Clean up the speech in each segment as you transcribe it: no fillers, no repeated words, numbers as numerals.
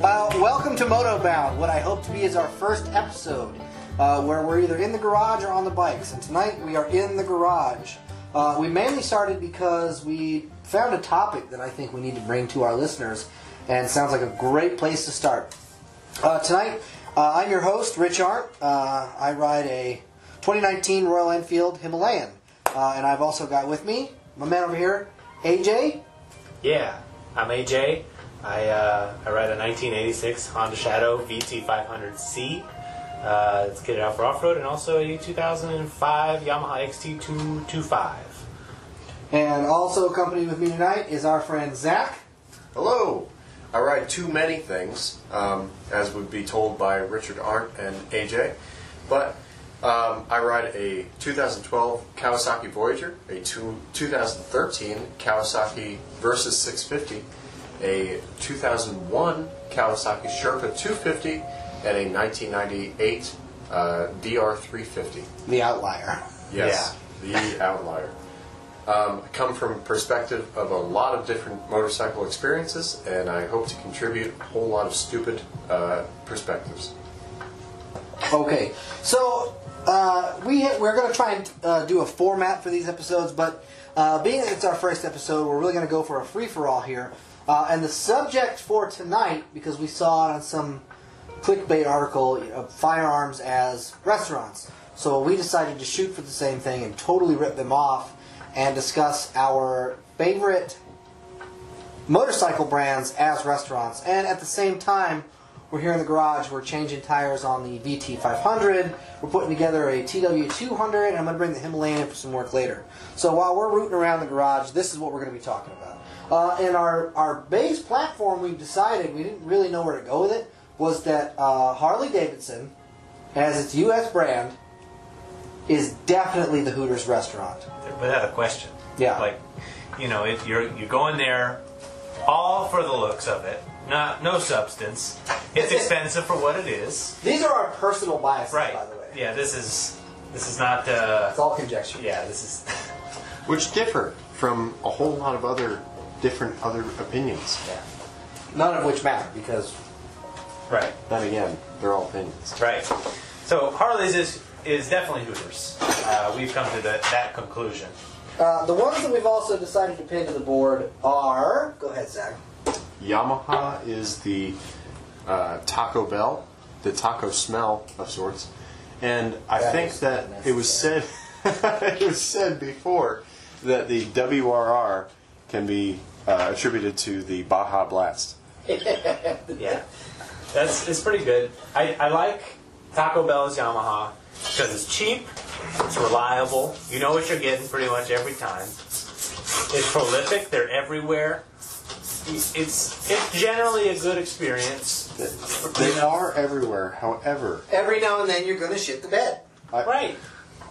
Welcome to Motobound, what I hope to be is our first episode, where we're either in the garage or on the bikes. And tonight we are in the garage. We mainly started because we found a topic that I think we need to bring to our listeners, and it sounds like a great place to start. Tonight, I'm your host, Rich Arndt. I ride a 2019 Royal Enfield Himalayan, and I've also got with me my man over here, AJ. Yeah, I'm AJ. I ride a 1986 Honda Shadow VT500C. It's kitted out for off-road, and also a 2005 Yamaha XT225. And also accompanied with me tonight is our friend Zach. Hello. I ride too many things, as would be told by Richard Arndt and AJ. But I ride a 2012 Kawasaki Voyager, a 2013 Kawasaki Versys 650, a 2001 Kawasaki Sherpa 250, and a 1998 DR350. The outlier. Yes, yeah. The outlier. I come from a perspective of a lot of different motorcycle experiences, and I hope to contribute a whole lot of stupid perspectives. Okay, so we're going to try and do a format for these episodes, but being that it's our first episode, we're really going to go for a free-for-all here. And the subject for tonight, because we saw it on some clickbait article, firearms as restaurants. So we decided to shoot for the same thing and totally rip them off and discuss our favorite motorcycle brands as restaurants. And at the same time, we're here in the garage, we're changing tires on the VT500, we're putting together a TW200, and I'm going to bring the Himalayan in for some work later. So while we're rooting around the garage, this is what we're going to be talking about. And our base platform, we've decided, we didn't really know where to go with it, was that Harley-Davidson, as its U.S. brand, is definitely the Hooters restaurant. Without a question. Yeah. Like, you know, you're going there all for the looks of it. No substance. It's expensive for what it is. These are our personal biases, right. By the way. Yeah, this is not... it's all conjecture. Yeah, this is... Which differ from a whole lot of other opinions. Yeah. None of which matter, because... Right. Then again, they're all opinions. Right. So Harley's is definitely Hooters. We've come to that conclusion. The ones that we've also decided to pin to the board are... Go ahead, Zach. Yamaha is the Taco Bell, the taco smell of sorts. And I think that it was said before that the WRR can be attributed to the Baja Blast. Yeah. It's pretty good. I like Taco Bell's Yamaha because it's cheap, it's reliable, you know what you're getting pretty much every time. It's prolific, they're everywhere. It's generally a good experience. They are everywhere, however... Every now and then you're going to shit the bed. Right.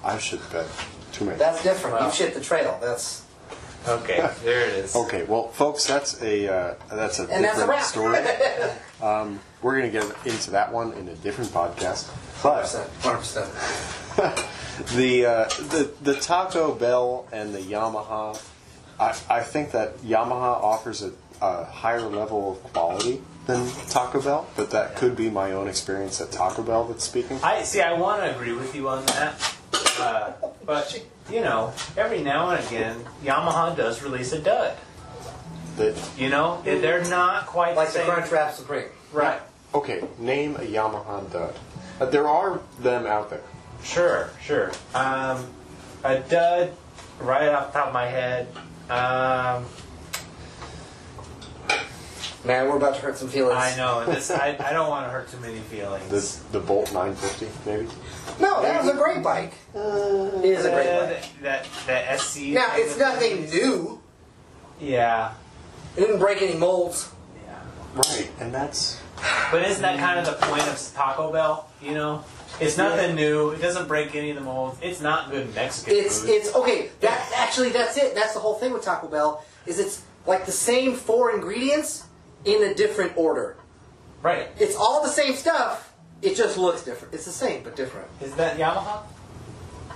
I shit the bed. Too many. That's different. Well, you shit the trail. That's... Okay, there it is. Okay, well, folks, that's a different story. We're going to get into that one in a different podcast. But 100%. the Taco Bell and the Yamaha, I think that Yamaha offers a higher level of quality than Taco Bell, but that could be my own experience at Taco Bell that's speaking. I want to agree with you on that. But, you know, every now and again, Yamaha does release a dud. You know, they're not quite like the same. the Crunchwrap Supreme. Right. Okay, name a Yamaha dud. There are them out there. Sure. A dud, right off the top of my head. Man, we're about to hurt some feelings. I know. I don't want to hurt too many feelings. The Bolt 950, maybe? No, that was a great bike. It is a great bike. That SC. Now, it's nothing new. Yeah. It didn't break any molds. Yeah. Right, and that's... But isn't that kind of the point of Taco Bell? You know? It's nothing new. It doesn't break any of the molds. It's not good Mexican food. It's okay. That's it. That's the whole thing with Taco Bell. Is it's like the same 4 ingredients in a different order. Right. It's all the same stuff. It just looks different. It's the same but different. Is that Yamaha?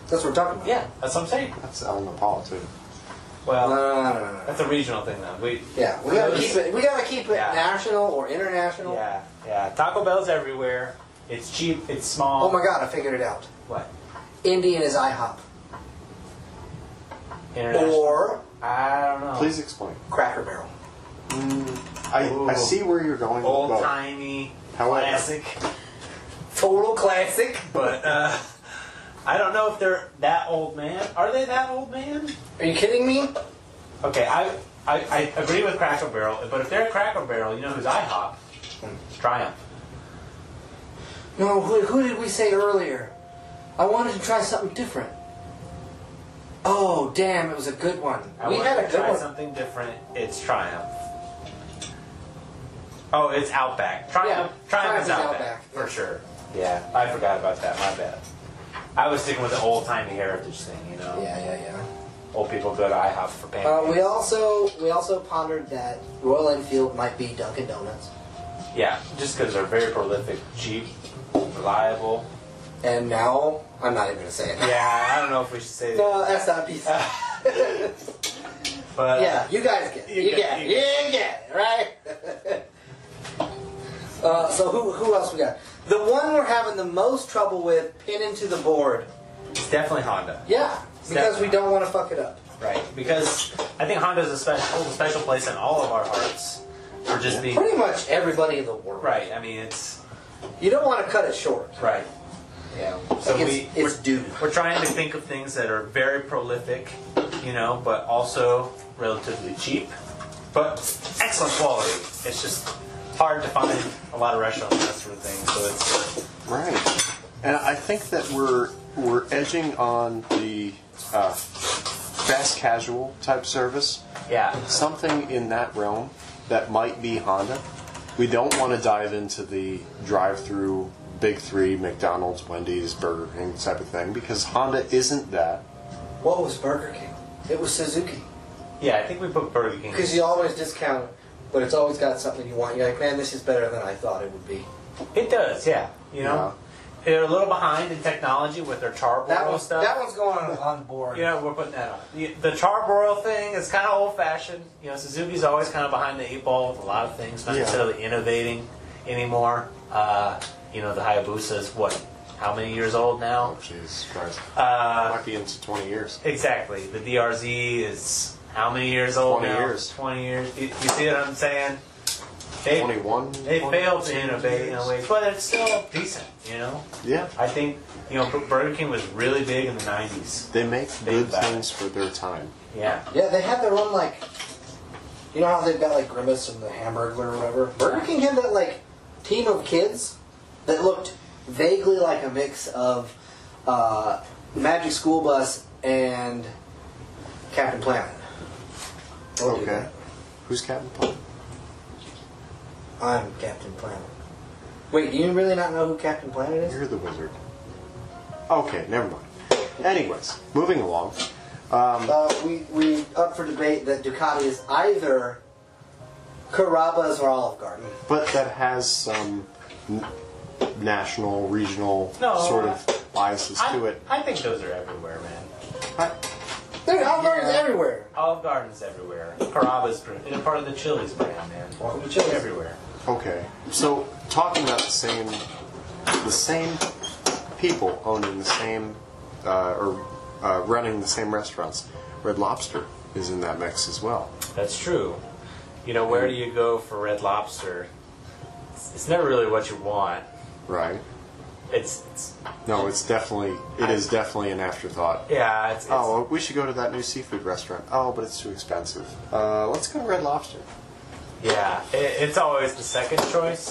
That's what we're talking about. Yeah, that's what I'm saying. That's El Napoli, too. Well, No. that's a regional thing, though. We gotta keep it. We gotta keep it national or international. Yeah. Taco Bell's everywhere. It's cheap. It's small. Oh my God! I figured it out. What? Indian is IHOP. International. Or I don't know. Please explain. Cracker Barrel. I see where you're going. Old timey, classic, Total classic. but I don't know if they're that old, man. Are they that old, man? Are you kidding me? Okay, I agree with Cracker Barrel, but if they're a Cracker Barrel, you know who's IHOP? Triumph. No, who did we say earlier? I wanted to try something different. Oh, damn, it was a good one. We had a good try something different. It's Triumph. Oh, it's Outback. Triumph is Outback. For sure. Yeah, I forgot about that. My bad. I was sticking with the old-timey heritage thing, you know? Yeah. Old people go to IHOP for pancakes. We also pondered that Royal Enfield might be Dunkin' Donuts. Yeah, just because they're very prolific, cheap, reliable. And now, I'm not even going to say it. Yeah, I don't know if we should say that. No, that's not piece. But yeah, you guys get it. You get it, right? So who else we got? The one we're having the most trouble with pinning to the board. It's definitely Honda. Yeah, because we don't want to fuck it up. Right, because I think Honda holds a special place in all of our hearts for just being... Pretty much everybody in the world. Right, I mean, it's... You don't want to cut it short. Right. Yeah. So it's due. We're trying to think of things that are very prolific, you know, but also relatively cheap, but excellent quality. It's just hard to find a lot of restaurants and that sort of thing. So it's right. And I think that we're edging on the fast casual type service. Yeah. Something in that realm that might be Honda. We don't want to dive into the drive-through Big Three, McDonald's, Wendy's, Burger King type of thing, because Honda isn't that. What was Burger King? It was Suzuki. Yeah, I think we put Burger King. Because you always discount it, but it's always got something you want. You're like, man, this is better than I thought it would be. It does, yeah. You know, they're a little behind in technology with their charbroil stuff. That one's going on board. Yeah, we're putting that on. The charbroil thing is kind of old-fashioned. You know, Suzuki's always kind of behind the 8 ball with a lot of things, not necessarily innovating anymore. You know, the Hayabusa is how many years old now? Oh, Jesus Christ. Might be into 20 years. Exactly. The DRZ is how many years old 20 now? years. 20 years. You see what I'm saying? 21. They failed to innovate in a way, but it's still decent, you know? Yeah. I think, you know, Burger King was really big in the 90s. They make good things for their time. Yeah. Yeah, they have their own, like, you know how they've got, like, Grimace and the Hamburglar or whatever? Burger King had that, like, team of kids that looked vaguely like a mix of Magic School Bus and Captain Planet. Okay. Who's Captain Planet? I'm Captain Planet. Wait, do you really not know who Captain Planet is? You're the wizard. Okay, never mind. Anyways, moving along. We up for debate that Ducati is either Carrabba's or Olive Garden. But that has some national, regional sort of biases to it. I think those are everywhere, man. Olive Garden's everywhere. Olive Garden's everywhere. Carrabba's part of the Chili's brand, man. Welcome to Chili's. Everywhere. Okay, so talking about the same people owning the same or running the same restaurants, Red Lobster is in that mix as well. That's true. You know, where do you go for Red Lobster? It's never really what you want. Right. It is definitely an afterthought. Yeah. It's well, we should go to that new seafood restaurant. Oh, but it's too expensive. Let's go to Red Lobster. Yeah, it's always the second choice.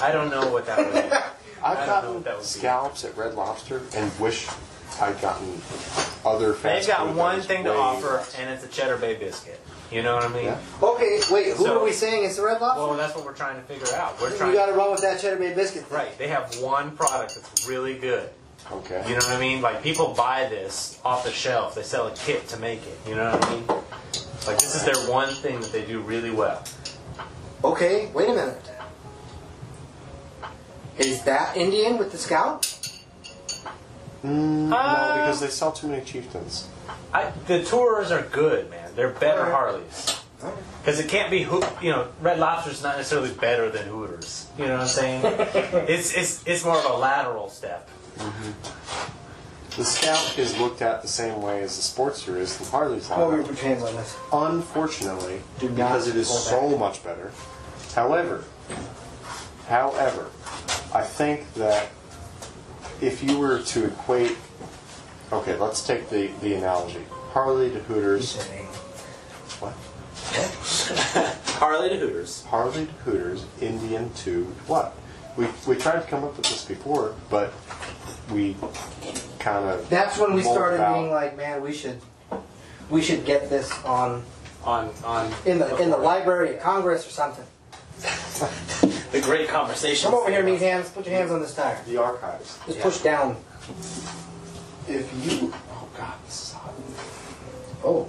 I don't know what that would be. I've gotten scallops at Red Lobster and wish I'd gotten other fast They've food. got one thing to offer, and it's a Cheddar Bay biscuit. You know what I mean? Yeah. Okay, wait, who are we saying is the Red Lobster? Well, that's what we're trying to figure out. You got to run with that Cheddar Bay biscuit thing. Right, they have one product that's really good. Okay. You know what I mean? Like, people buy this off the shelf. They sell a kit to make it. You know what I mean? Like, this is their one thing that they do really well. Okay, wait a minute. Is that Indian with the scalp? No, because they sell too many chieftains. The tours are good, man. They're better Harleys. Because it can't be, Red Lobster's not necessarily better than Hooters. You know what I'm saying? it's more of a lateral step. Mm-hmm. The Scout is looked at the same way as the Sportster is from Harley's. Oh, we put your hands on this. Unfortunately, because it is so much better. However, I think that if you were to equate, okay, let's take the analogy. Harley to Hooters. What? Harley to Hooters. Harley to Hooters, Indian to what? We tried to come up with this before, but we kind of. That's when we started being like, man, we should get this on in the Library of Congress or something. The great conversation. Come over here, meat hands. Put your hands on this tire. The archives. Just push down. If you, oh God, this is hot. Oh.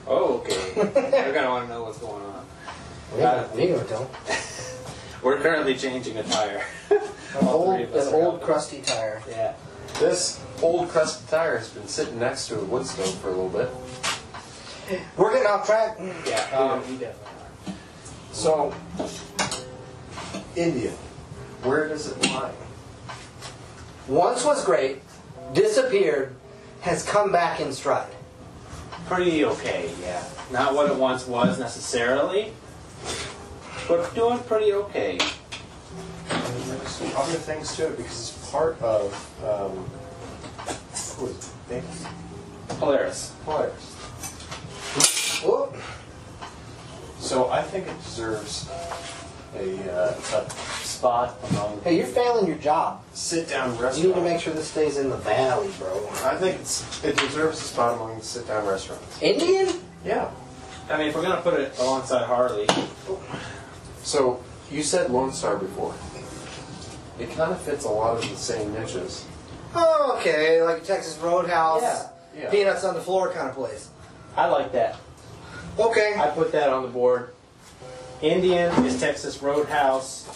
Oh, okay. You're gonna want to know what's going on. We ain't gonna tell. We're currently changing a tire. An old crusty tire. Yeah. This old crusty tire has been sitting next to a wood stove for a little bit. We're getting off track. Yeah, we definitely are. So, Indian, where does it lie? Once was great, disappeared, has come back in stride. Pretty okay, yeah. Not what it once was necessarily, but doing pretty okay. And there's some other things to it because it's part of what is it? Polaris. Polaris. Whoop. So I think it deserves a spot among Hey, you're failing your job. sit-down restaurants. You need to make sure this stays in the valley, bro. I think it deserves a spot among the sit-down restaurants. Indian? Yeah. I mean, if we're gonna put it alongside Harley, So you said Lone Star before. It kind of fits a lot of the same niches. Oh, okay, like Texas Roadhouse. Yeah. Peanuts on the floor kind of place. I like that. Okay. I put that on the board. Indian is Texas Roadhouse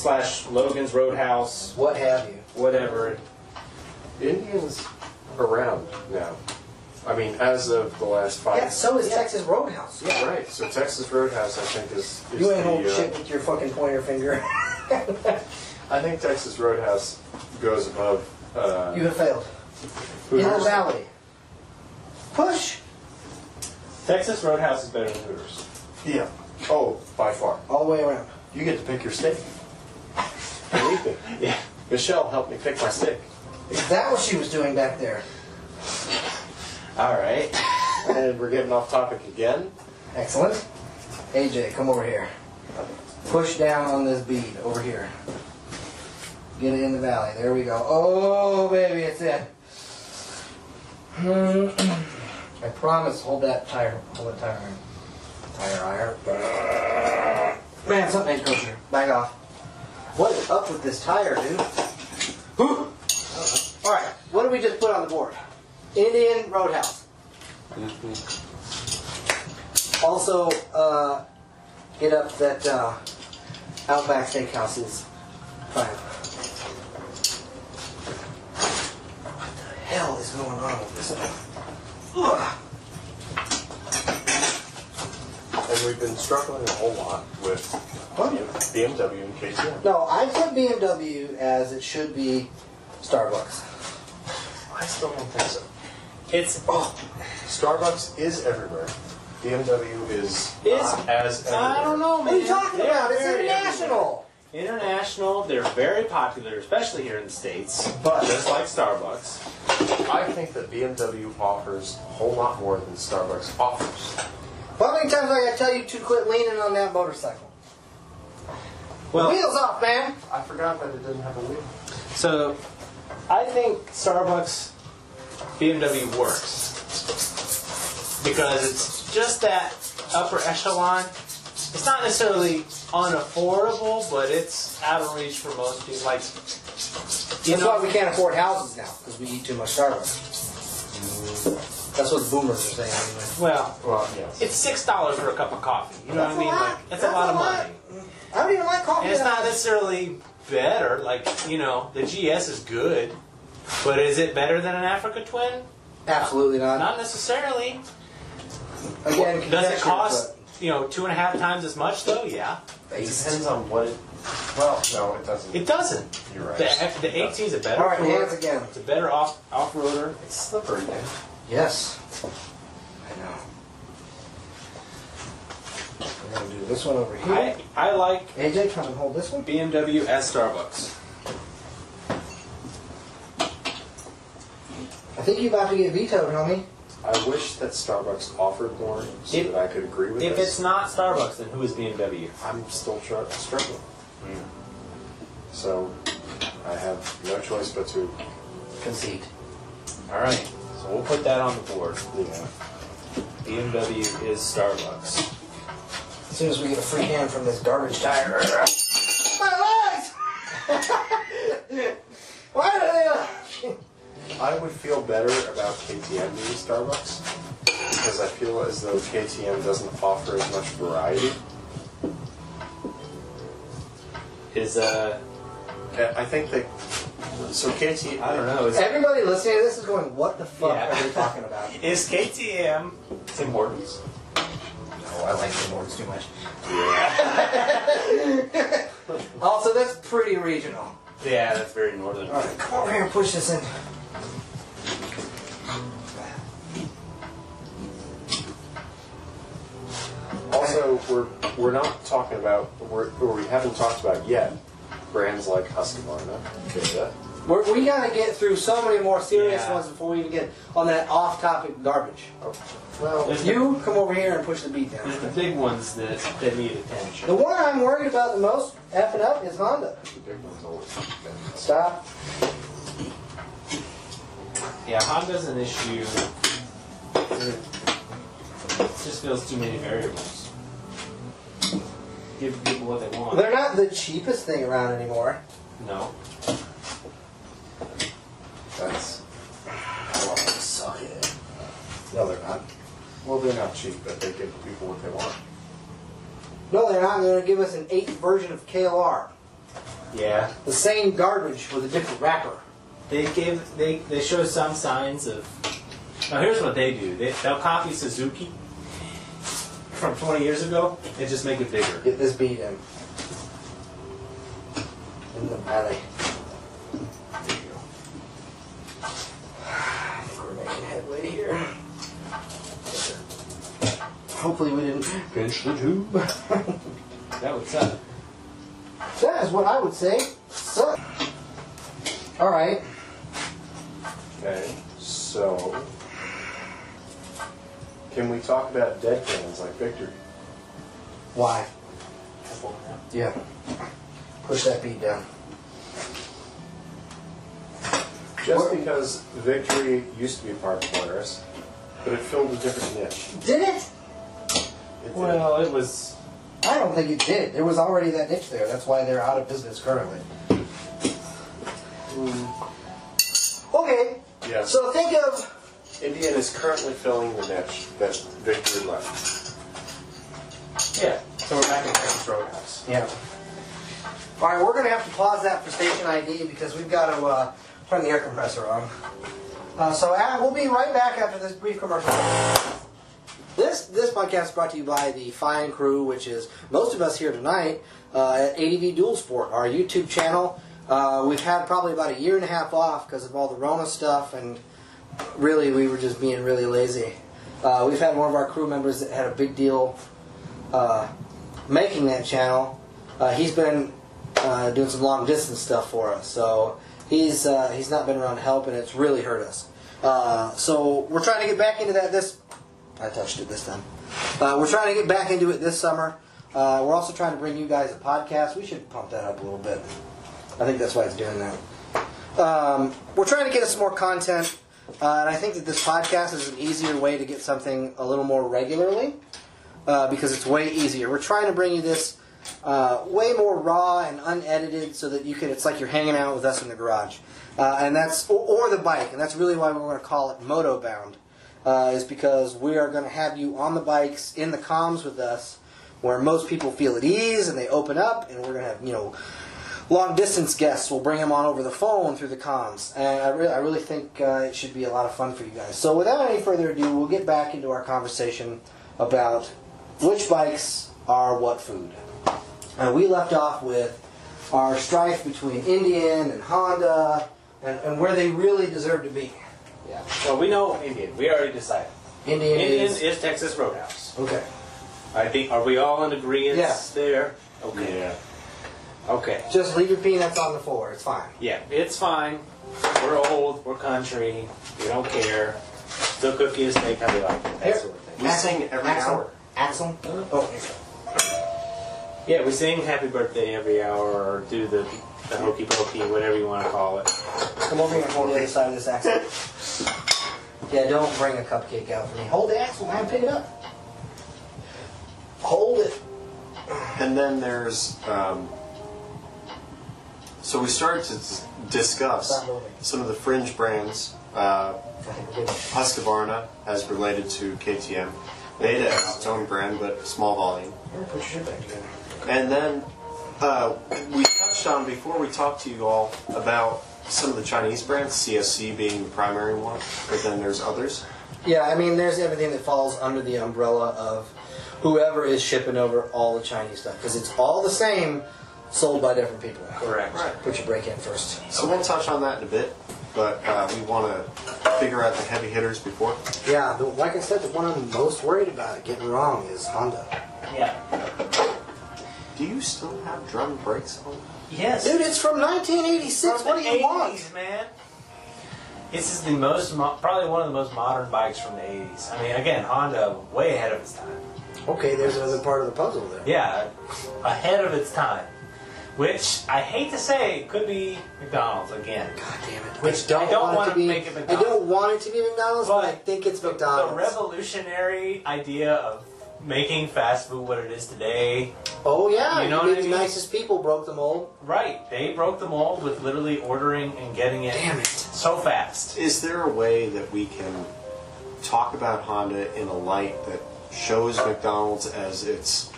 / Logan's Roadhouse, What have you? whatever. Indian's around now. I mean, as of the last 5 Yeah, so is Texas Roadhouse. Yeah, right. So Texas Roadhouse, I think, is You ain't the, holding shit with your fucking pointer finger. I think Texas Roadhouse goes above. You have failed. Hooters. In the valley. Push. Texas Roadhouse is better than Hooters. Yeah. Oh, by far. All the way around. You get to pick your steak. Believe me. Yeah. Michelle helped me pick my steak. Is that what she was doing back there? All right. And we're getting off topic again. Excellent. AJ, come over here. Push down on this bead over here. Get it in the valley. There we go. Oh, baby, it's it. I promise. Hold that tire. Hold that tire iron. Tire iron. Man, something ain't kosher. Back off. What is up with this tire, dude? All right. What did we just put on the board? Indian Roadhouse. Also, hit up that Outback Steakhouse's fine. What the hell is going on with this thing? And we've been struggling a whole lot with BMW and KTM. No, I put BMW as it should be Starbucks. I still don't think so. It's Starbucks is everywhere. BMW is not as everywhere. I don't know, man. What are you talking They're about? It's very international. International, they're very popular, especially here in the States. But- just like Starbucks. I think that BMW offers a whole lot more than Starbucks offers. How many times I gotta tell you to quit leaning on that motorcycle? Well, Wheels off, man. I forgot that it didn't have a wheel. so I think Starbucks BMW works because it's just that upper echelon. It's not necessarily unaffordable, but it's out of reach for most people. Like, That's why we can't afford houses now, because we eat too much Starbucks. That's what the boomers are saying anyway. Well, yes. it's $6 for a cup of coffee. You know what I mean? Like, that's a lot of money. I don't even like coffee. And it's not necessarily better. Like, the GS is good, but is it better than an Africa Twin? Absolutely not. Not necessarily. Again, Does it conjecture, cost 2.5 times as much though? Yeah. It depends on what it. Well, no, it doesn't. It doesn't. You're right. The AT is a better. All right, cooler. hands again. It's a better off-roader. It's slippery, man. Yes. I know. We're going to do this one over here. I like AJ, come and hold this one. BMW as Starbucks. I think you're about to get vetoed, homie. I wish that Starbucks offered more so that I could agree with If this. it's not Starbucks, then who is BMW? I'm still struggling. So I have no choice but to. Concede. All right, so we'll put that on the board. Yeah. BMW is Starbucks. As soon as we get a free hand from this garbage tire. My legs! Why do they... I would feel better about KTM being Starbucks because I feel as though KTM doesn't offer as much variety. I think that so KTM. I don't know. Everybody listening to this is going, what the fuck Yeah. are they talking about? Is KTM Tim Hortons? No, I like the boards too much. Yeah. Also, that's pretty regional. Yeah, that's very northern. Alright, come over here and push this in. Also, we're not talking about or we haven't talked about yet brands like Husqvarna. We gotta get through so many more serious Yeah. ones before we even get on that off-topic garbage. Well, There's You come over here and push the beat There's the down. big ones that need attention. The one I'm worried about the most, effing up, is Honda. the big one's always been. Stop. Yeah, Honda's an issue. It just feels too many variables. Give people what they want. They're not the cheapest thing around anymore. No. That's. Suck it. No, they're not. Well, they're not cheap, but they give people what they want. No, they're not. They're going to give us an 8th version of KLR. Yeah. The same garbage with a different wrapper. They show some signs of. Now here's what they do. They'll copy Suzuki from 20 years ago and just make it bigger. Get this beat in. In the valley. There you go. I think we're making headway here. Hopefully we didn't pinch the tube. That would suck. That is what I would say. So, all right. Okay, so can we talk about dead cans like Victory? Why? Yeah. Push that beat down. Just because Victory used to be part of Polaris, but it filled a different niche. Did it? It did. Well, it was. I don't think it did. There was already that niche there. That's why they're out of business currently. Okay. Yes. So think of... Indian is currently filling the niche that Victory left. Yeah. So we're back in Texas Roadhouse. Yeah. All right, we're going to have to pause that for station ID because we've got to turn the air compressor on. So we'll be right back after this brief commercial. This podcast is brought to you by the fine crew, which is most of us here tonight at 80vdualsport, our YouTube channel. We've had probably about a year and a half off because of all the Rona stuff, and really we were just being really lazy. We've had one of our crew members that had a big deal making that channel. He's been doing some long distance stuff for us, so he's not been around to help, and it's really hurt us. So we're trying to get back into that I touched it this time. We're trying to get back into it this summer. We're also trying to bring you guys a podcast. We should pump that up a little bit. I think that's why it's doing that. We're trying to get us some more content, and I think that this podcast is an easier way to get something a little more regularly because it's way easier. We're trying to bring you this way more raw and unedited so that it's like you're hanging out with us in the garage. And that's or the bike, and that's really why we're going to call it Motobound. Is because we are going to have you on the bikes in the comms with us, where most people feel at ease and they open up, and we're going to have long distance guests. We'll bring them on over the phone through the cons, and I really think it should be a lot of fun for you guys. So without any further ado, we'll get back into our conversation about which bikes are what food. And we left off with our strife between Indian and Honda, and where they really deserve to be. Yeah. Well, we know Indian. We already decided. Indian is Texas Roadhouse. Okay. I think. Are we all in agreement there? Okay. Yeah. Okay. Just leave your peanuts on the floor. It's fine. Yeah, it's fine. We're old. We're country. We don't care. Still cook you a steak how we like it. That sort of thing. We sing every hour. Axel? Oh, Yeah, we sing Happy Birthday every hour, or do the hokey pokey, whatever you want to call it. come over here and hold the other side of this axle. Yeah, don't bring a cupcake out for me. Hold the axle, man. Pick it up. Hold it. And then there's, so we started to discuss some of the fringe brands. Husqvarna as related to KTM. Beta has its own brand, but small volume. Put your shit back together. And then we touched on, before we talked to you all, about some of the Chinese brands, CSC being the primary one, but then there's others. Yeah, I mean, there's everything that falls under the umbrella of whoever is shipping over all the Chinese stuff. Because it's all the same, sold by different people. Correct. Right. Put your brake in first. So we'll touch on that in a bit, but we want to figure out the heavy hitters before. Yeah, like I said, the one I'm most worried about getting wrong is Honda. Yeah. Do you still have drum brakes on? Yes. Dude, it's from 1986. What do you want? 80s, man. This is the most, probably one of the most modern bikes from the 80s. I mean, again, Honda way ahead of its time. Okay, there's another part of the puzzle there. Yeah, ahead of its time. Which, I hate to say, could be McDonald's again. God damn it. Which I don't want to make it I McDonald's. don't want it to be McDonald's, but I think it's McDonald's. The revolutionary idea of making fast food what it is today. Oh, yeah. You know what I the mean? nicest people broke the mold. Right. They broke the mold with literally ordering and getting it, Damn it. so fast. Is there a way that we can talk about Honda in a light that shows McDonald's as its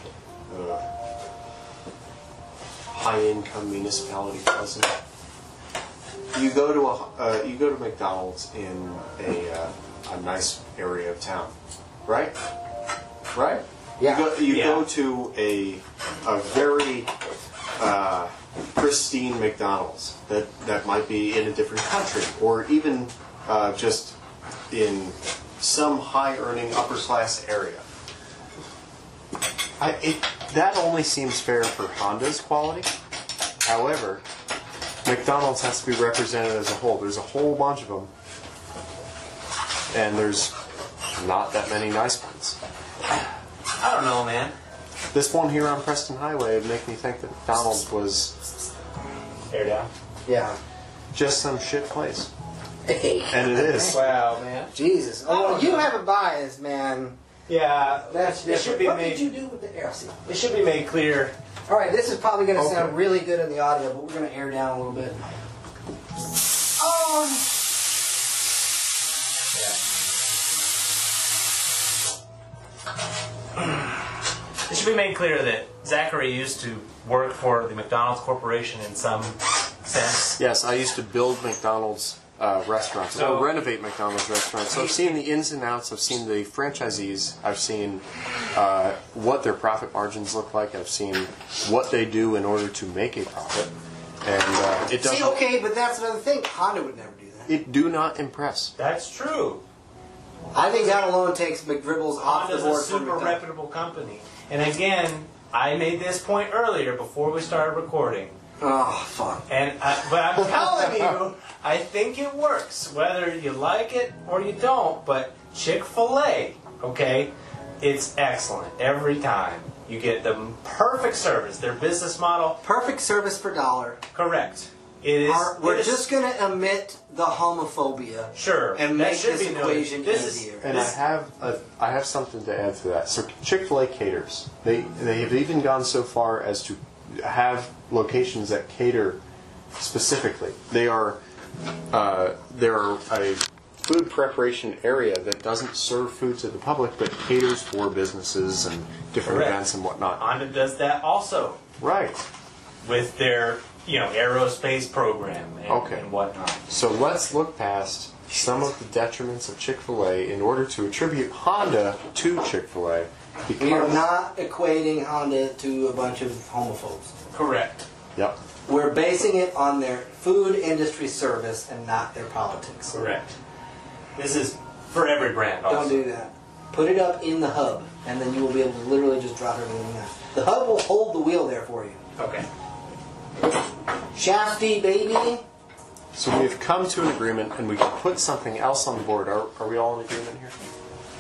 high-income municipality president? You go to McDonald's in a nice area of town, right? Right? Yeah. You go to a very pristine McDonald's that might be in a different country, or even just in some high-earning upper-class area. That only seems fair for Honda's quality. However, McDonald's has to be represented as a whole. There's a whole bunch of them, and there's not that many nice ones. I don't know, man. This one here on Preston Highway would make me think that McDonald's was Tear down. Yeah. just some shit place. Hey. And it is. Wow, man. Jesus. Oh, well, you have a bias, man. Yeah, That's it should be what made. did you do with the air seat? It should be made clear. All right, this is probably going to Okay. sound really good in the audio, but we're going to air down a little bit. Oh. It should be made clear that Zachary used to work for the McDonald's Corporation in some sense. Yes, I used to build McDonald's restaurants, So- or renovate McDonald's restaurants. So I've seen the ins and outs. I've seen the franchisees. I've seen what their profit margins look like. I've seen what they do in order to make a profit. And it doesn't. See, okay, but that's another thing. Honda would never do that. It do not impress. That's true. I think that alone takes McDribbles off the Honda's board a super for McDonald's. reputable company. And again, I made this point earlier before we started recording. Oh, fuck. But I'm telling you, I think it works, whether you like it or you don't. But Chick-fil-A, okay, it's excellent every time. You get the perfect service. Their business model, Perfect service per dollar. correct. It is. We're it is- just going to omit the homophobia sure and that make should this be noted. equation This is- easier. And I have something to add to that. So Chick-fil-A caters. They have even gone so far as to have locations that cater specifically. They're a food preparation area that doesn't serve food to the public, but caters for businesses and different Correct. events and whatnot. Honda does that also Right. with their, aerospace program and whatnot. So let's look past some of the detriments of Chick-fil-A in order to attribute Honda to Chick-fil-A. We are not equating Honda to a bunch of homophobes. Correct. Yep. We're basing it on their food industry service and not their politics. Correct. This is for every brand also. Don't do that. Put it up in the hub, and then you will be able to literally just drop everything down. The hub will hold the wheel there for you. Okay. Shafty, baby. So we've come to an agreement, and we can put something else on the board. Are we all in agreement here?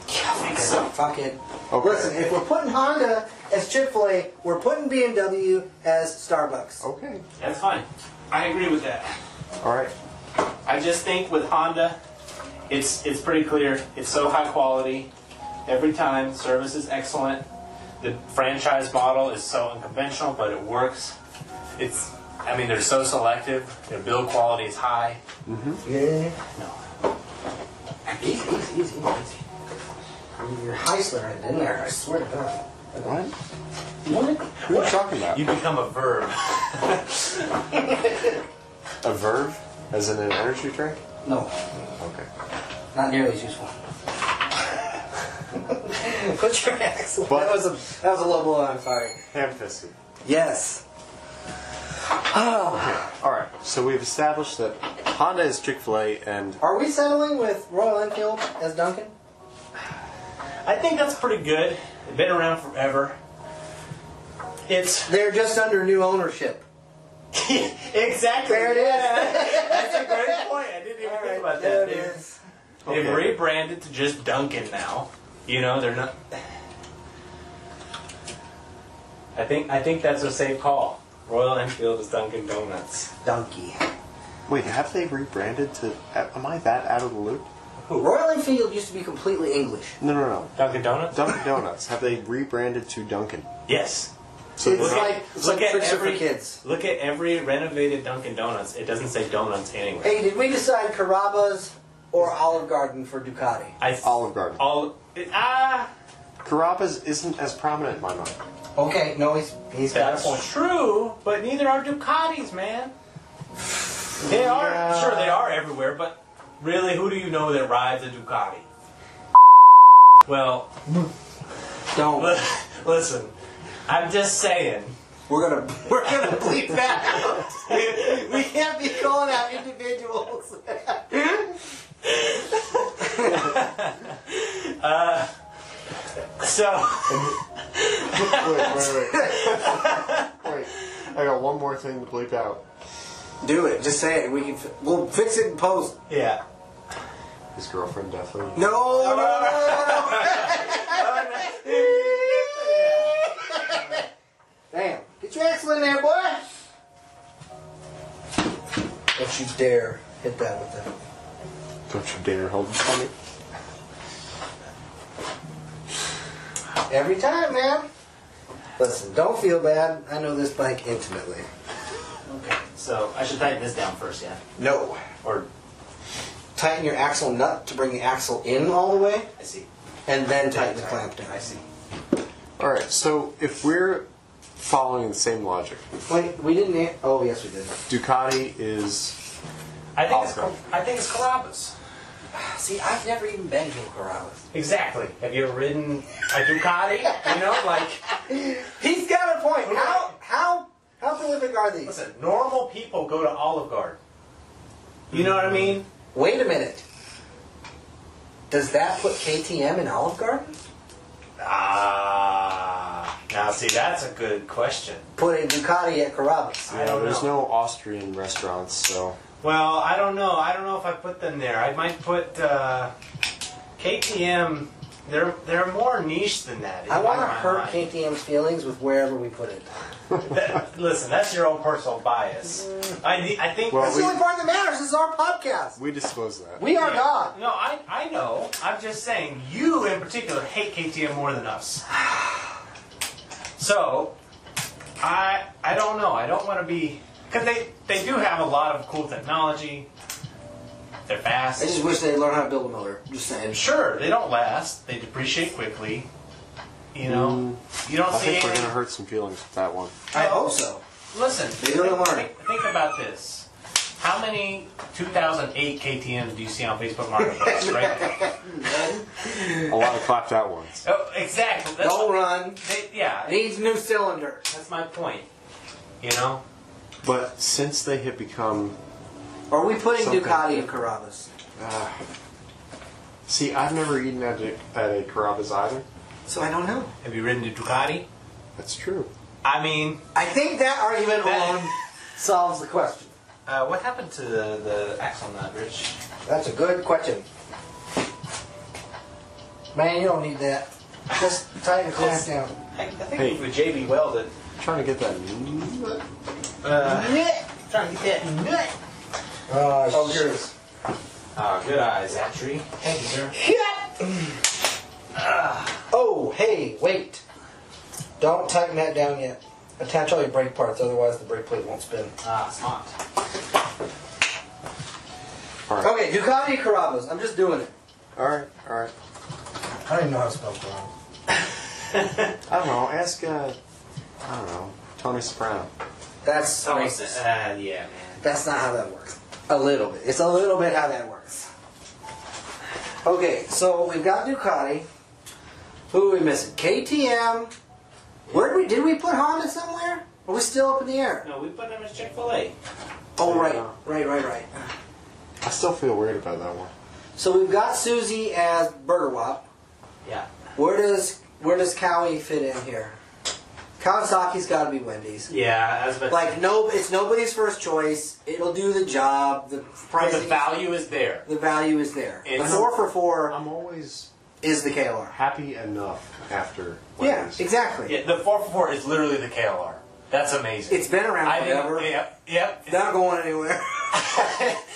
Yeah, I think so. Fuck it. Okay. Listen, if we're putting Honda as Chick-fil-A, we're putting BMW as Starbucks. Okay. That's fine. I agree with that. All right. I just think with Honda, it's pretty clear. It's so high quality. Every time, service is excellent. The franchise model is so unconventional, but it works. They're so selective. Their build quality is high. Mm-hmm. Yeah. No. Easy. I mean, you're Heisler right in there, I swear to God. What? What? Who are you talking about? You become a verb. A verve? As in an energy drink? No, Okay. not nearly as useful. Put your axle. But- That was a low blow, I'm sorry. Ham-fisted. Yes. All right. So we've established that Honda is Chick-fil-A, and Are we settling with Royal Enfield as Duncan? I think that's pretty good. They've been around forever. They're just under new ownership. Exactly. There it is. That's a great point. I didn't even think about there that. it is. They've rebranded to just Dunkin' now. They're not. I think that's a safe call. Royal Enfield is Dunkin' Donuts. Donkey. wait, have they rebranded to? Am I that out of the loop? Royal Enfield used to be completely English. No. Dunkin' Donuts? Dunkin' Donuts. Have they rebranded to Dunkin'? Yes. So It's like tricks for kids. Look at every renovated Dunkin' Donuts. It doesn't say donuts anywhere. Hey, did we decide Carrabba's or Olive Garden for Ducati? Olive Garden. Carrabba's isn't as prominent in my mind. Okay, no, he's got a point. That's true, but neither are Ducatis, man. They are, Yeah. sure, they are everywhere, but really, who do you know that rides a Ducati? Well, Don't. listen, I'm just saying. We're gonna bleep that out. We can't be calling out individuals. So, Wait. I got one more thing to bleep out. Do it. Just say it. We'll fix it in post. yeah. His girlfriend definitely. No. Damn. Get your axle in there, boy. Don't you dare hit that with that. Don't you dare hold it for me. Every time, man. Listen, don't feel bad. I know this bike intimately. Okay, so I should tighten this down first, yeah? No. Or, Tighten your axle nut to bring the axle in all the way, I see. and then tighten the clamp down. I see. Alright, so if we're following the same logic, Wait, we didn't. Oh, yes, we did. Ducati is. I think Awesome. it's Carrabba's. See, I've never even been to a Carrabba's. Exactly. Have you ever ridden a Ducati? He's got a point. How prolific are these? Listen, normal people go to Olive Garden. You know what I mean? Wait a minute. Does that put KTM in Olive Garden? Now see, that's a good question. Put a Ducati at Carrabba's. I don't There's know. no Austrian restaurants, so. Well, I don't know. I don't know if I put them there. I might put KTM. They're more niche than that. I want to in my hurt mind. KTM's feelings with wherever we put it. Listen, that's your own personal bias. I think. Well, That's the only part that matters. This is our podcast. We disclose that. We are Yeah. God. No, I know. I'm just saying, you in particular hate KTM more than us. So, I don't know. I don't want to be... Because they do have a lot of cool technology. They're fast. I just wish they'd learn how to build a motor. Just saying. Sure, they don't last. They depreciate quickly. You know? You don't I see think we're any... going to hurt some feelings with that one. I hope so. listen. They're gonna learn. Think about this. How many 2008 KTMs do you see on Facebook Marketplace right now? A lot of clapped out ones. Oh, exactly. That's Don't run. yeah. Needs new cylinder. That's my point. You know? But since they have become... Are we putting Something. Ducati in Carrabba's? See, I've never eaten at a Carrabba's either. So I don't know. Have you ridden a Ducati? That's true. I mean... I think that argument alone solves the question. what happened to the axle nut, Rich? That's a good question. Man, you don't need that. Just tighten the clamp down. I think Hey. with JB welded. Trying to get that... Trying to get that nut. Oh, here it is. Oh, good eyes, Attree. Thank you, sir. Oh, hey, wait. Don't tighten that down yet. Attach all your brake parts, otherwise the brake plate won't spin. Smart. Alright. Okay, Ducati Carrabba's. I'm just doing it. Alright. I don't even know how to spell Carrabba's. I don't know. Ask, Tony Soprano. That's racist. Yeah, man. That's not how that works. A little bit. It's a little bit how that works. Okay, so we've got Ducati. Who are we missing? KTM. Did we put Honda somewhere? Are we still up in the air? No, we put him as Chick-fil-A. Oh, right. Right. I still feel weird about that one. So we've got Susie as Burger Wop. Yeah. Where does Cowie fit in here? Kawasaki's got to be Wendy's. Yeah, as It's nobody's first choice. It'll do the job. The price. the value is there. The value is there. The It's- 4x4 I'm always is the KLR. happy enough after Yeah, Wendy's. exactly. Yeah, the 4x4 is literally the KLR. That's amazing. It's been around forever. Yep. It's not going anywhere.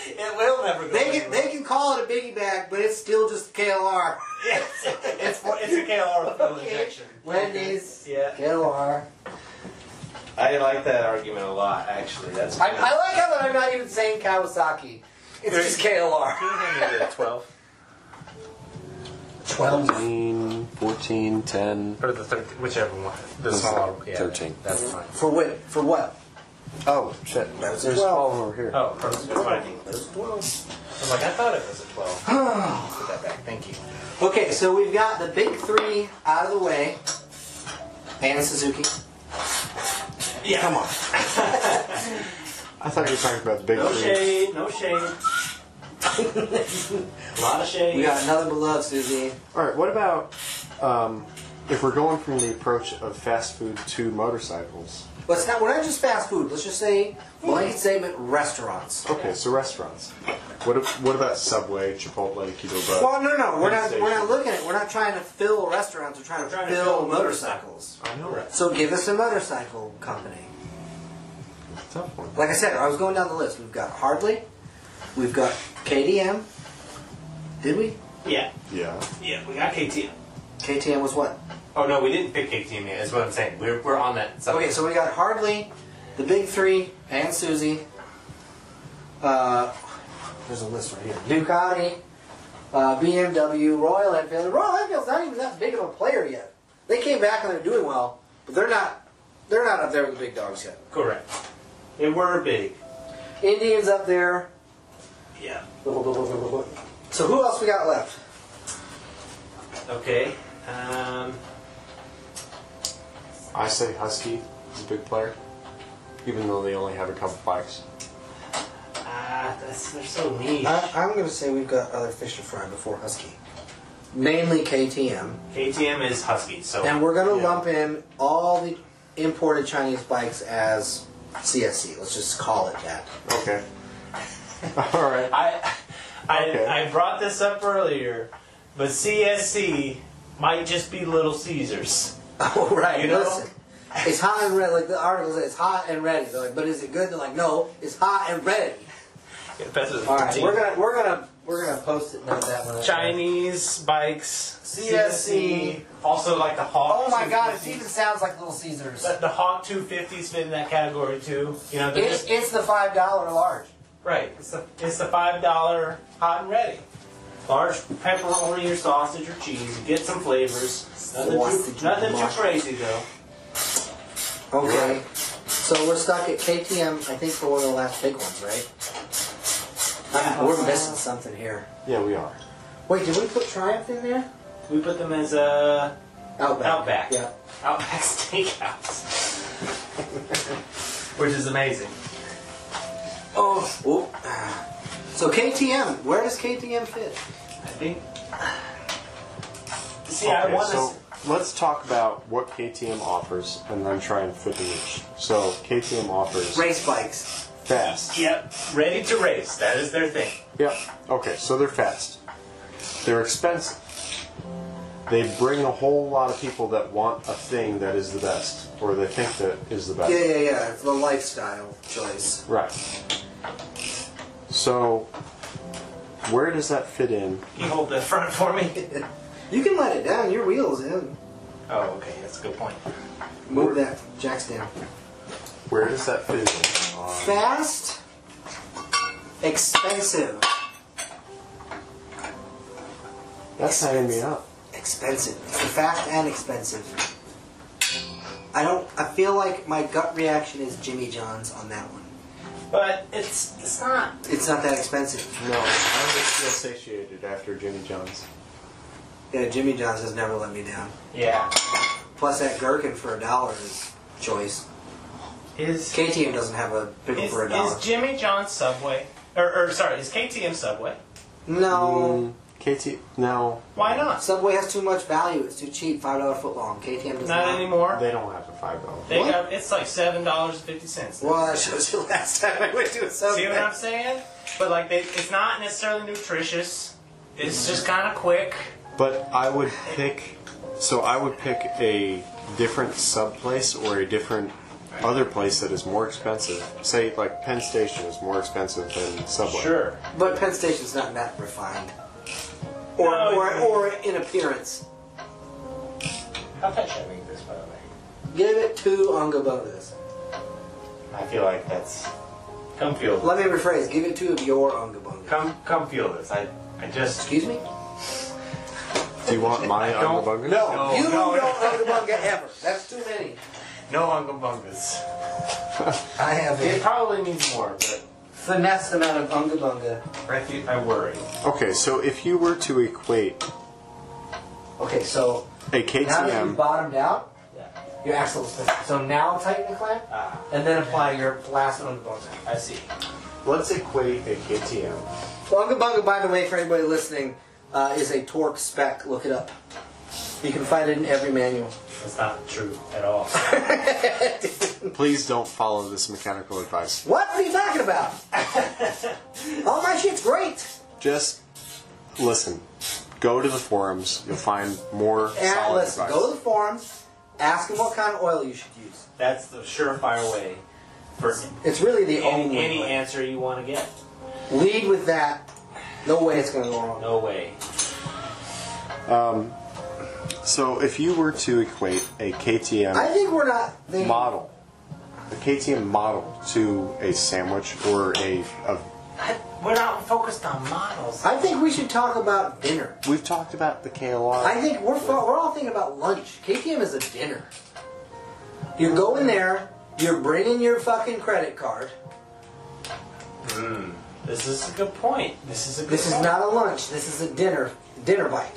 It will never go They can call it a biggie bag, but it's still just KLR. it's a KLR with fuel injection. Wendy's. Yeah. KLR. I like that argument a lot, actually. That's I like how that I'm not even saying Kawasaki. It's just KLR. 12. 12. 14, 10... Or the 13, whichever one. The smaller. Yeah, 13. That's fine. For what? Oh, shit. That's There's 12. 12 over here. Oh, that's what I mean. There's 12. I'm like, I thought it was a 12. Put that back. Thank you. Okay, so we've got the big three out of the way. And Suzuki. Yeah. Come on. I thought you were talking about the big No three. shade. No shade. A lot of shade. We got another beloved Susie. Alright, what about if we're going from the approach of fast food to motorcycles? We're not just fast food. Let's just say, blanket statement, restaurants. Okay, so restaurants. What about Subway, Chipotle, Qdoba? Well, no. We're not Station? looking at it. We're not trying to fill restaurants. We're trying to fill motorcycles. I know. So give us a motorcycle company. It's a tough one. Like I said, I was going down the list. We've got Hartley. We've got KTM. Did we? Yeah. Yeah. Yeah, we got KTM. KTM was what? Oh, no, we didn't pick KTM yet, is what I'm saying. We're on that subject. Okay, so we got Hartley, the big three, and Susie. There's a list right here. Ducati, BMW, Royal Enfield. Royal Enfield's not even that big of a player yet. They came back and they're doing well, but they're not up there with the big dogs yet. Correct. They were big. Indians up there. Yeah. So who else we got left? Okay. I say Husky is a big player, even though they only have a couple bikes. They're so niche. I'm going to say we've got other fish to fry before Husky. Mainly KTM. KTM is Husky, so... And we're going to lump in all the imported Chinese bikes as CSC. Let's just call it that. Okay. All right. I brought this up earlier, but CSC might just be Little Caesars. Oh, right. You know? Listen. It's hot and ready. Like the article says, it's hot and ready. They're like, but is it good? They're like, no, it's hot and ready. All right, we're gonna post it. Note that one. Chinese bikes, CSC. Also like the Hawk. Oh my God! It 250s. even sounds like Little Caesars. The Hawk 250s fit in that category too. You know, they're just It's the $5 large. right. It's the $5 hot and ready. Large pepperoni or sausage or cheese. Get some flavors. Nothing too crazy though. Okay. So we're stuck at KTM, I think, for one of the last big ones, right? We're missing something here. Yeah, we are. Wait, did we put Triumph in there? We put them as Outback. Yeah. Outback Steakhouse. Which is amazing. Oh. So KTM, where does KTM fit? I think. See, Okay, I want to. so let's talk about what KTM offers and then try and fit the niche. So KTM offers Race bikes. fast. Yep, ready to race. That is their thing. Yep. Okay, so they're fast. They're expensive. They bring a whole lot of people that want a thing that is the best, or they think that is the best. Yeah. It's the lifestyle choice. Right. So, where does that fit in? Can you hold the front for me? You can let it down. Your wheel's in. Oh, okay, that's a good point. Move that jacks down. Where does that fit in? Fast, expensive. That's tying me up. Expensive. It's the fast and expensive. I feel like my gut reaction is Jimmy John's on that one. But it's not. It's not that expensive. No, I just feel satiated after Jimmy John's. Yeah, Jimmy John's has never let me down. Yeah. Plus that gherkin for $1 is choice. KTM doesn't have a pickle for $1. Is Jimmy John's Subway? Or sorry, is KTM Subway? No. No. Why not? Subway has too much value. It's too cheap. $5 foot long. KTM does not. Not anymore. They don't have a $5. They What? got it's like $7.50. Well, that shows you last time I went to a Subway. See what I'm saying? But like, it's not necessarily nutritious. It's just kind of quick. But I would pick a different sub place or a different other place that is more expensive. Say like Penn Station is more expensive than Subway. Sure. But Penn Station's not that refined. No, Or in appearance. How fast should I make this, by the way? Give it 2 Ungabungas. I feel like that's. Come feel this. Let me rephrase. Give it 2 of your Ungabungas. Come feel this. I just. Excuse me? Do you want my Ungabunga? No, you no. don't Ungabunga ever. That's too many. No Ungabungas. I have It a probably needs more, but finesse amount of Ungabunga. I worry. Okay, so if you were to equate Okay, so a now that you've KTM, bottomed out, Yeah. your axle is fixed. So now tighten the clamp, and then apply your last Ungabunga. I see. let's equate a KTM. Ungabunga, by the way, for anybody listening, is a torque spec. Look it up. You can find it in every manual. That's not true at all. Please don't follow this mechanical advice. What are you talking about? All my shit's great. Just listen. Go to the forums. You'll find more And solid listen, advice. go to the forums, ask them what kind of oil you should use. That's the surefire way for It's really the only any way. answer you want to get. Lead with that. No way it's going to go wrong. No way. So if you were to equate a KTM I think we're not thinking. model, a KTM model to a sandwich or We're not focused on models. I think we should talk about dinner. we've talked about the KLR. I think we're all thinking about lunch. KTM is a dinner. You go in there, you're bringing your fucking credit card. This is a good point. This is not a lunch. This is a dinner bite.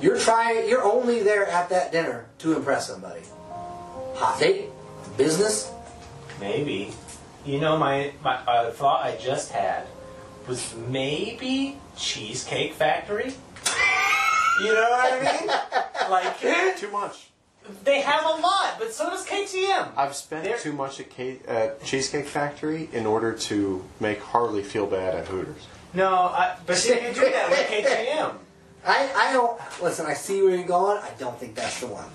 You're only there at that dinner to impress somebody. Hot date, business. Maybe. You know, my thought I just had was maybe Cheesecake Factory. You know what I mean? Like, Too much. they have a lot, but so does KTM. I've spent too much at Cheesecake Factory in order to make Harley feel bad at Hooters. No, but see, you do that with KTM. I don't listen. I see where you're going. I don't think that's the one.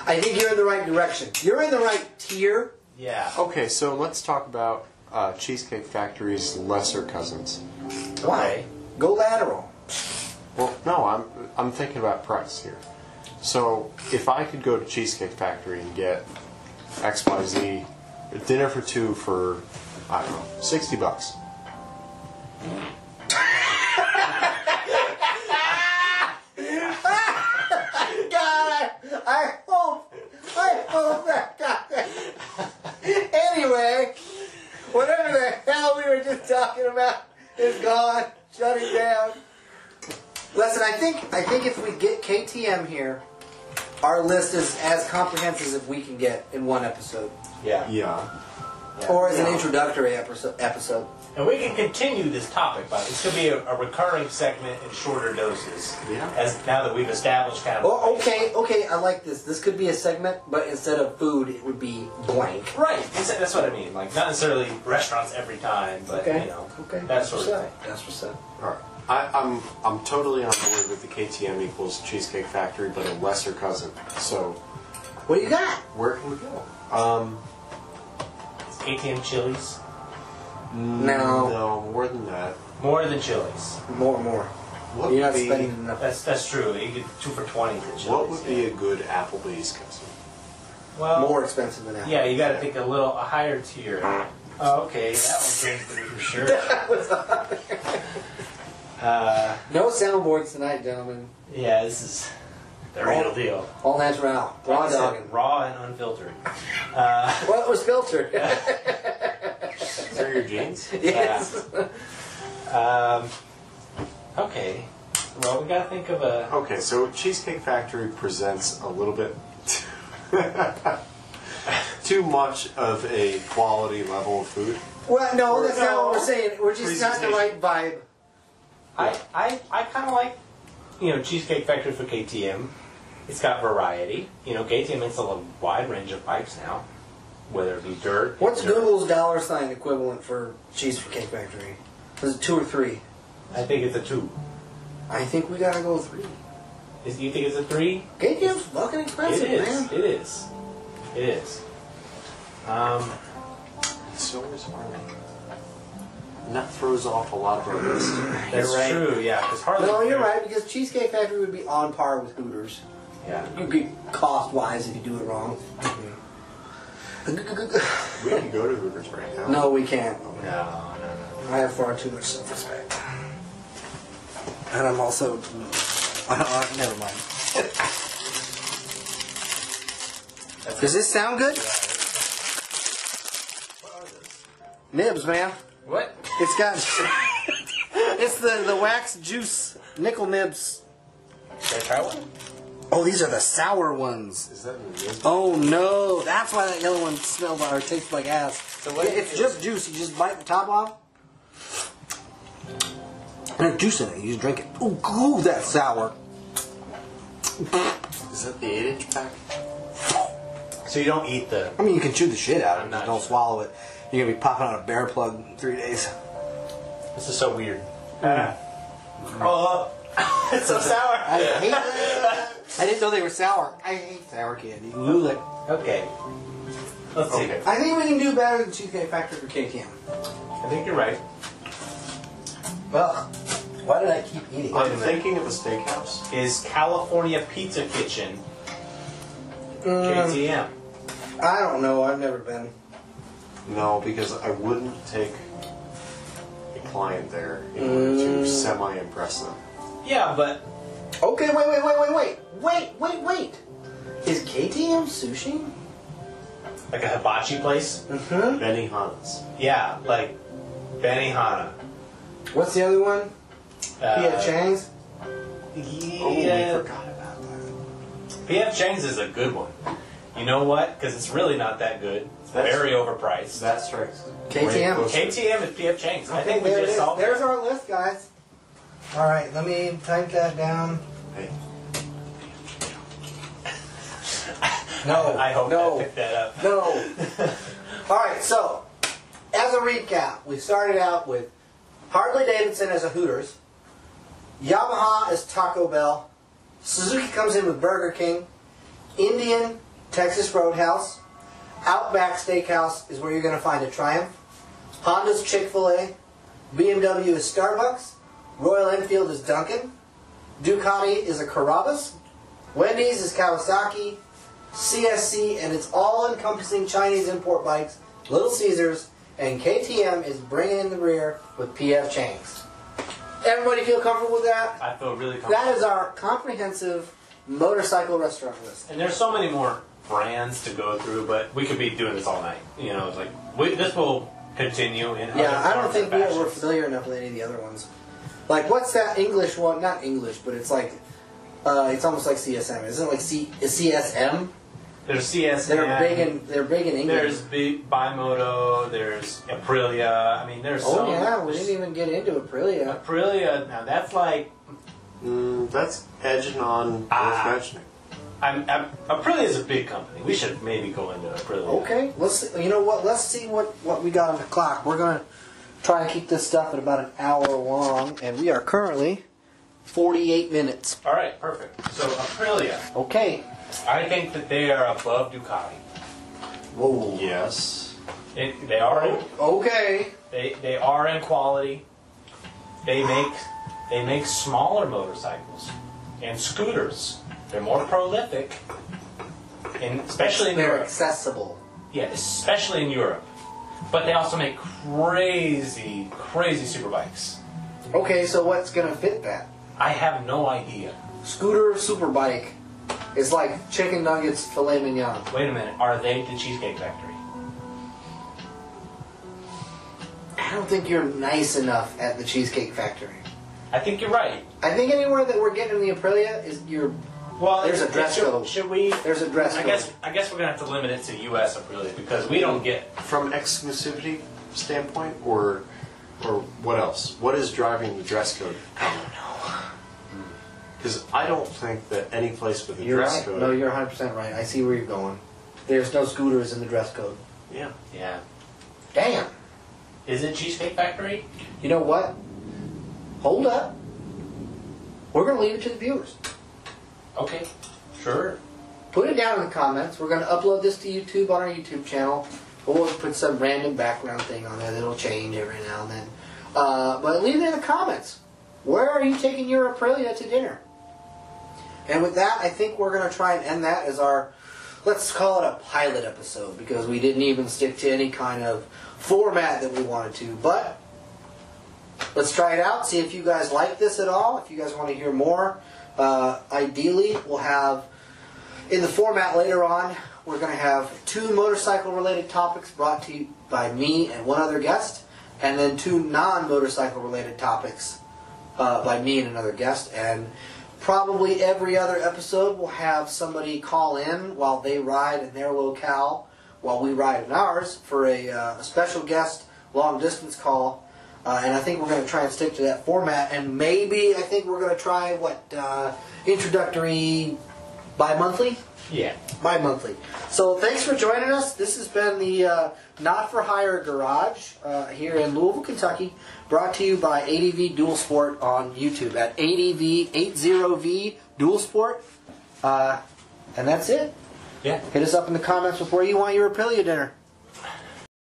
I think you're in the right direction. You're in the right tier. Yeah. Okay, so let's talk about Cheesecake Factory's lesser cousins. Why? Go lateral. Well, no, I'm thinking about price here. So if I could go to Cheesecake Factory and get XYZ dinner for 2 for, I don't know, $60. God, I hope that got that. is gone. Shut it down. Listen, I think if we get KTM here, our list is as comprehensive as we can get in one episode. Yeah. Yeah. Or as an introductory episode. And we can continue this topic, but it's going to be a recurring segment in shorter doses. Yeah. As now that we've established kind of. Oh, okay, I like this. This could be a segment, but instead of food, it would be blank. Right. That's what I mean. Like, not necessarily restaurants every time, but, Okay. you know, Okay. that sort of thing. That's what's up. All right. I'm totally on board with the KTM equals Cheesecake Factory, but a lesser cousin. So What do you got? where can we go? KTM Chili's. No. more than that. More than Chili's. More. What You're not would be, spending enough. That's true. You get 2 for $20 at Chili's. what would be a good Applebee's cousin? Well, More expensive than that. yeah, you got to think a higher tier. Oh, okay, that one came through for sure. No soundboards tonight, gentlemen. Yeah, this is the real deal. All natural. Like Raw I said, dogging. raw and unfiltered. Well, it was filtered. Is there your jeans? Yes. Okay. Well, we got to think of a. Okay, so Cheesecake Factory presents a little bit too much of a quality level of food. Well, no, that's not what we're saying. We're just not in the right vibe. I kind of like, Cheesecake Factory for KTM. It's got variety. KTM makes a wide range of bikes now, whether it be dirt. What's dirt. Google's $sign equivalent for Cheesecake Factory? Is it 2 or 3? I think it's a 2. I think we gotta go 3. You think it's a 3? KTM's fucking expensive, It is. man. It is. It is. So is Harley. And that throws off a lot of our list. That's right. true. Yeah, because Harley. No, you're right, because Cheesecake Factory would be on par with Hooters. Yeah. You'd be cost-wise if you do it wrong. We can go to Hooters right now. No, we can't. No. I have far too much self-respect. And I'm also... never mind. Does this sound good? Nibs, man. What? It's got... it's the wax juice nickel nibs. Should I try one? Oh, these are the sour ones. Is that in the list? Oh no, that's why that yellow one smells or tastes like ass. So what It's just juice. You just bite the top off. And there's juice in it. You just drink it. Ooh, that's sour. Is that the 8-inch pack? So you don't eat the. I mean, you can chew the shit out of it. I'm Just not don't sure. swallow it. You're gonna be popping out a bear plug in 3 days. This is so weird. Oh, it's so sour. I hate that. I didn't know they were sour. I hate sour candy. Lula. Okay. Let's see. Okay. I think we can do better than Cheesecake Factory for KTM. I think you're right. Ugh. Why did I keep eating? I'm thinking of a steakhouse. Is California Pizza Kitchen KTM? I don't know. I've never been. No, because I wouldn't take a client there in order to semi-impress them. Yeah, but Okay, wait. Is KTM sushi? like a hibachi place? Mm-hmm. Benihana's. Yeah, like Benihana. What's the other one? P.F. Chang's? Oh, we Yeah. forgot about that. P.F. Chang's is a good one. You know what? Because it's really not that good. It's That's- very overpriced. That strikes. KTM. way closer. KTM is P.F. Chang's. I think we there it just is. solved There's it. our list, guys. All right, let me type that down. Hey, No, I hope no, I picked that up. no. All right, so as a recap, we started out with Harley Davidson as a Hooters, Yamaha as Taco Bell, Suzuki comes in with Burger King, Indian Texas Roadhouse, Outback Steakhouse is where you're going to find a Triumph, Honda's Chick-fil-A, BMW is Starbucks, Royal Enfield is Dunkin', Ducati is a Carrabba's, Wendy's is Kawasaki, CSC and its all-encompassing Chinese import bikes, Little Caesars, and KTM is bringing in the rear with P.F. Chang's. Everybody feel comfortable with that? I feel really comfortable. That is our comprehensive motorcycle restaurant list. And there's so many more brands to go through, but we could be doing this all night. This will continue in. Yeah, other I don't forms think of we're fashions. familiar enough with any of the other ones. Like, what's that English one? Not English, but it's like, it's almost like CSM. Isn't it like CSM? There's CSM. They're big in England. There's Bimoto. There's Aprilia. I mean, there's. Oh yeah, we didn't even get into Aprilia. Aprilia. Now that's like. That's edging on worth mentioning. Aprilia is a big company. We should maybe go into Aprilia. Okay, you know what? Let's see what we got on the clock. We're gonna try and keep this stuff at about an hour long, and we are currently 48 minutes. All right, perfect. So Aprilia, Okay. I think that they are above Ducati. Whoa. Yes. They are. Okay. They are in quality. They make smaller motorcycles and scooters. They're more prolific, and especially in They're Europe. accessible. Yeah, especially in Europe. But they also make crazy superbikes. Okay, so what's gonna fit that? I have no idea. Scooter superbike is like chicken nuggets filet mignon. Wait a minute. Are they the Cheesecake Factory? I don't think you're nice enough at the Cheesecake Factory. I think you're right. I think anywhere that we're getting in the Aprilia is Well, There's a dress code. Should we? There's a dress I code. guess we're gonna have to limit it to U.S. Aprilia because we don't get. From exclusivity standpoint, or what else? What is driving the dress code? I don't know. Because I don't think that any place with a You're dress right. code. No, you're 100% right. I see where you're going. There's no scooters in the dress code. Yeah. Yeah. Damn. Is it Cheesecake Factory? You know what? Hold up. We're going to leave it to the viewers. Okay. Sure. Put it down in the comments. We're going to upload this to YouTube on our YouTube channel. We'll put some random background thing on there that'll change every now and then. But leave it in the comments. Where are you taking your Aprilia to dinner? And with that, I think we're going to try and end that as our, let's call it a pilot episode, because we didn't even stick to any kind of format that we wanted to. But let's try it out, see if you guys like this at all, if you guys want to hear more. Ideally, we'll have, in the format later on, we're going to have 2 motorcycle-related topics brought to you by me and one other guest, and then 2 non-motorcycle-related topics by me and another guest. And probably every other episode will have somebody call in while they ride in their locale, while we ride in ours, for a special guest long-distance call. And I think we're going to try and stick to that format. And maybe I think we're going to try, introductory bi-monthly? Yeah. Bi-monthly. So thanks for joining us. This has been the Not For Hire Garage here in Louisville, Kentucky, brought to you by 80v DualSport on YouTube at 80v DualSport. And that's it. Yeah. Hit us up in the comments with where you want your Aprilia dinner.